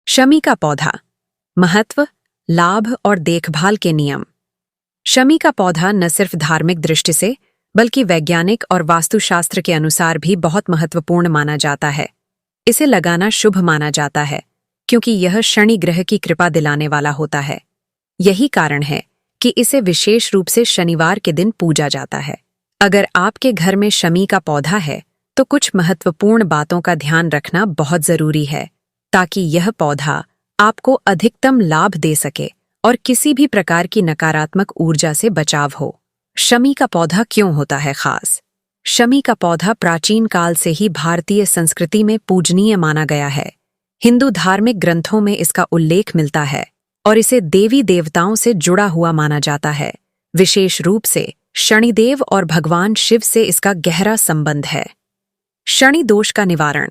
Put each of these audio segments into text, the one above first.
शमी का पौधा, महत्व, लाभ और देखभाल के नियम। शमी का पौधा न सिर्फ धार्मिक दृष्टि से बल्कि वैज्ञानिक और वास्तुशास्त्र के अनुसार भी बहुत महत्वपूर्ण माना जाता है। इसे लगाना शुभ माना जाता है क्योंकि यह शनि ग्रह की कृपा दिलाने वाला होता है। यही कारण है कि इसे विशेष रूप से शनिवार के दिन पूजा जाता है। अगर आपके घर में शमी का पौधा है तो कुछ महत्वपूर्ण बातों का ध्यान रखना बहुत जरूरी है ताकि यह पौधा आपको अधिकतम लाभ दे सके और किसी भी प्रकार की नकारात्मक ऊर्जा से बचाव हो। शमी का पौधा क्यों होता है खास? शमी का पौधा प्राचीन काल से ही भारतीय संस्कृति में पूजनीय माना गया है। हिंदू धार्मिक ग्रंथों में इसका उल्लेख मिलता है और इसे देवी देवताओं से जुड़ा हुआ माना जाता है। विशेष रूप से शनिदेव और भगवान शिव से इसका गहरा संबंध है। शनि दोष का निवारण।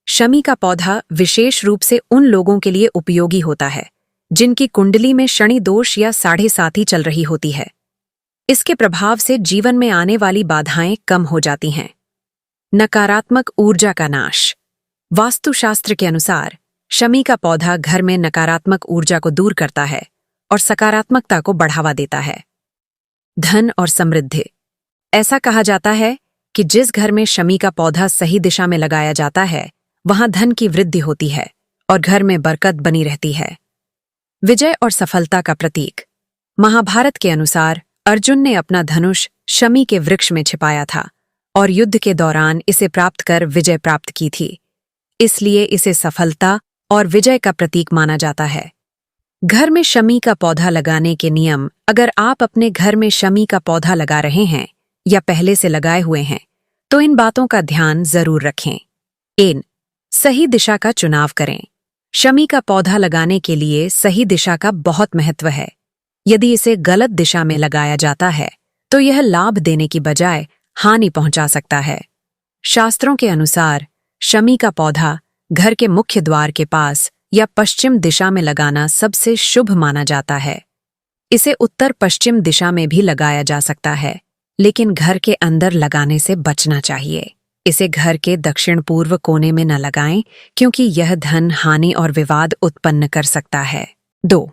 शमी का पौधा विशेष रूप से उन लोगों के लिए उपयोगी होता है जिनकी कुंडली में शनि दोष या 7.5 चल रही होती है। इसके प्रभाव से जीवन में आने वाली बाधाएं कम हो जाती हैं। नकारात्मक ऊर्जा का नाश। वास्तुशास्त्र के अनुसार शमी का पौधा घर में नकारात्मक ऊर्जा को दूर करता है और सकारात्मकता को बढ़ावा देता है। धन और समृद्धि। ऐसा कहा जाता है कि जिस घर में शमी का पौधा सही दिशा में लगाया जाता है वहां धन की वृद्धि होती है और घर में बरकत बनी रहती है। विजय और सफलता का प्रतीक। महाभारत के अनुसार अर्जुन ने अपना धनुष शमी के वृक्ष में छिपाया था और युद्ध के दौरान इसे प्राप्त कर विजय प्राप्त की थी। इसलिए इसे सफलता और विजय का प्रतीक माना जाता है। घर में शमी का पौधा लगाने के नियम। अगर आप अपने घर में शमी का पौधा लगा रहे हैं या पहले से लगाए हुए हैं तो इन बातों का ध्यान जरूर रखें। सही दिशा का चुनाव करें। शमी का पौधा लगाने के लिए सही दिशा का बहुत महत्व है। यदि इसे गलत दिशा में लगाया जाता है तो यह लाभ देने की बजाय हानि पहुंचा सकता है। शास्त्रों के अनुसार शमी का पौधा घर के मुख्य द्वार के पास या पश्चिम दिशा में लगाना सबसे शुभ माना जाता है। इसे उत्तर पश्चिम दिशा में भी लगाया जा सकता है, लेकिन घर के अंदर लगाने से बचना चाहिए। इसे घर के दक्षिण पूर्व कोने में न लगाएं क्योंकि यह धन हानि और विवाद उत्पन्न कर सकता है। 2.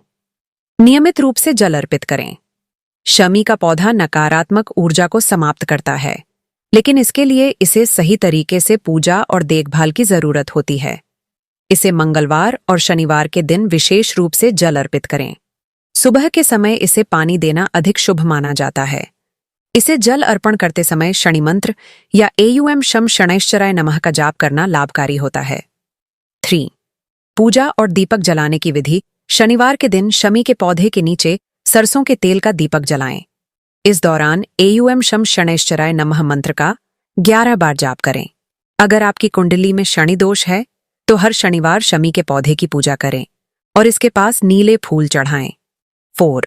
नियमित रूप से जल अर्पित करें। शमी का पौधा नकारात्मक ऊर्जा को समाप्त करता है, लेकिन इसके लिए इसे सही तरीके से पूजा और देखभाल की जरूरत होती है। इसे मंगलवार और शनिवार के दिन विशेष रूप से जल अर्पित करें। सुबह के समय इसे पानी देना अधिक शुभ माना जाता है। इसे जल अर्पण करते समय शनि मंत्र या एयुएम शम शनैश्चराय नमः का जाप करना लाभकारी होता है। 3. पूजा और दीपक जलाने की विधि। शनिवार के दिन शमी के पौधे के नीचे सरसों के तेल का दीपक जलाएं। इस दौरान एयुएम शम शनैश्चराय नमः मंत्र का 11 बार जाप करें। अगर आपकी कुंडली में शनि दोष है तो हर शनिवार शमी के पौधे की पूजा करें और इसके पास नीले फूल चढ़ाएं। 4.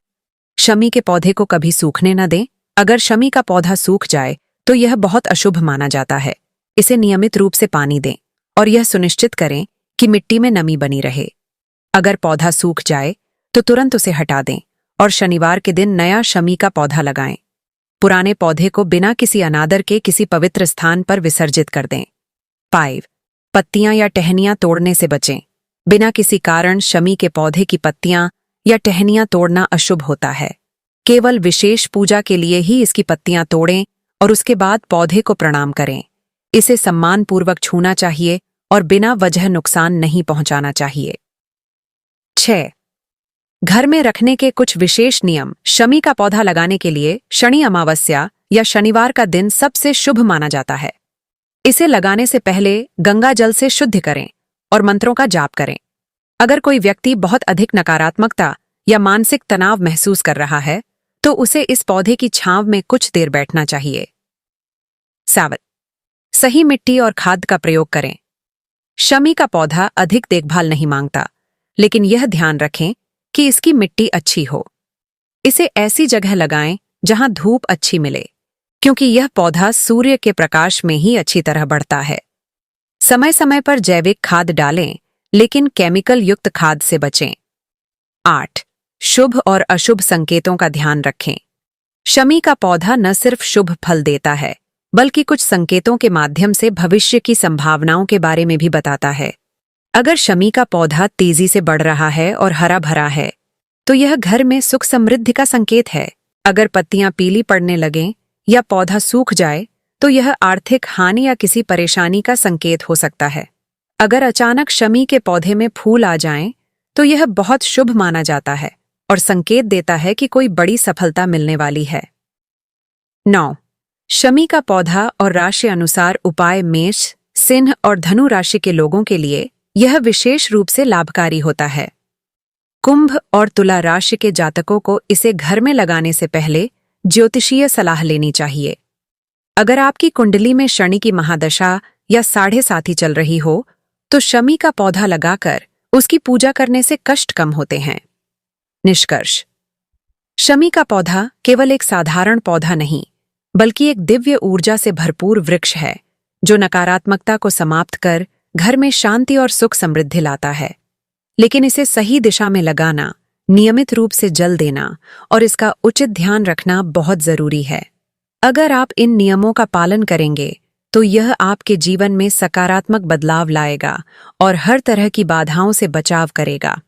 शमी के पौधे को कभी सूखने न दें। अगर शमी का पौधा सूख जाए तो यह बहुत अशुभ माना जाता है। इसे नियमित रूप से पानी दें और यह सुनिश्चित करें कि मिट्टी में नमी बनी रहे। अगर पौधा सूख जाए तो तुरंत उसे हटा दें और शनिवार के दिन नया शमी का पौधा लगाएं। पुराने पौधे को बिना किसी अनादर के किसी पवित्र स्थान पर विसर्जित कर दें। 5. पत्तियां या टहनियां तोड़ने से बचें। बिना किसी कारण शमी के पौधे की पत्तियां या टहनियां तोड़ना अशुभ होता है। केवल विशेष पूजा के लिए ही इसकी पत्तियां तोड़ें और उसके बाद पौधे को प्रणाम करें। इसे सम्मानपूर्वक छूना चाहिए और बिना वजह नुकसान नहीं पहुंचाना चाहिए। 6. घर में रखने के कुछ विशेष नियम। शमी का पौधा लगाने के लिए शनि अमावस्या या शनिवार का दिन सबसे शुभ माना जाता है। इसे लगाने से पहले गंगा जल से शुद्ध करें और मंत्रों का जाप करें। अगर कोई व्यक्ति बहुत अधिक नकारात्मकता या मानसिक तनाव महसूस कर रहा है तो उसे इस पौधे की छांव में कुछ देर बैठना चाहिए। 7. सही मिट्टी और खाद का प्रयोग करें। शमी का पौधा अधिक देखभाल नहीं मांगता, लेकिन यह ध्यान रखें कि इसकी मिट्टी अच्छी हो। इसे ऐसी जगह लगाएं जहां धूप अच्छी मिले, क्योंकि यह पौधा सूर्य के प्रकाश में ही अच्छी तरह बढ़ता है। समय समय पर जैविक खाद डालें, लेकिन केमिकल युक्त खाद से बचें। 8. शुभ और अशुभ संकेतों का ध्यान रखें। शमी का पौधा न सिर्फ शुभ फल देता है, बल्कि कुछ संकेतों के माध्यम से भविष्य की संभावनाओं के बारे में भी बताता है। अगर शमी का पौधा तेजी से बढ़ रहा है और हरा भरा है, तो यह घर में सुख समृद्धि का संकेत है। अगर पत्तियां पीली पड़ने लगें या पौधा सूख जाए, तो यह आर्थिक हानि या किसी परेशानी का संकेत हो सकता है। अगर अचानक शमी के पौधे में फूल आ जाएं, तो यह बहुत शुभ माना जाता है और संकेत देता है कि कोई बड़ी सफलता मिलने वाली है। 9. शमी का पौधा और राशि अनुसार उपाय। मेष, सिंह और धनु राशि के लोगों के लिए यह विशेष रूप से लाभकारी होता है। कुंभ और तुला राशि के जातकों को इसे घर में लगाने से पहले ज्योतिषीय सलाह लेनी चाहिए। अगर आपकी कुंडली में शनि की महादशा या 7.5 चल रही हो, तो शमी का पौधा लगाकर उसकी पूजा करने से कष्ट कम होते हैं। निष्कर्ष: शमी का पौधा केवल एक साधारण पौधा नहीं, बल्कि एक दिव्य ऊर्जा से भरपूर वृक्ष है, जो नकारात्मकता को समाप्त कर घर में शांति और सुख समृद्धि लाता है। लेकिन इसे सही दिशा में लगाना, नियमित रूप से जल देना और इसका उचित ध्यान रखना बहुत जरूरी है। अगर आप इन नियमों का पालन करेंगे, तो यह आपके जीवन में सकारात्मक बदलाव लाएगा और हर तरह की बाधाओं से बचाव करेगा।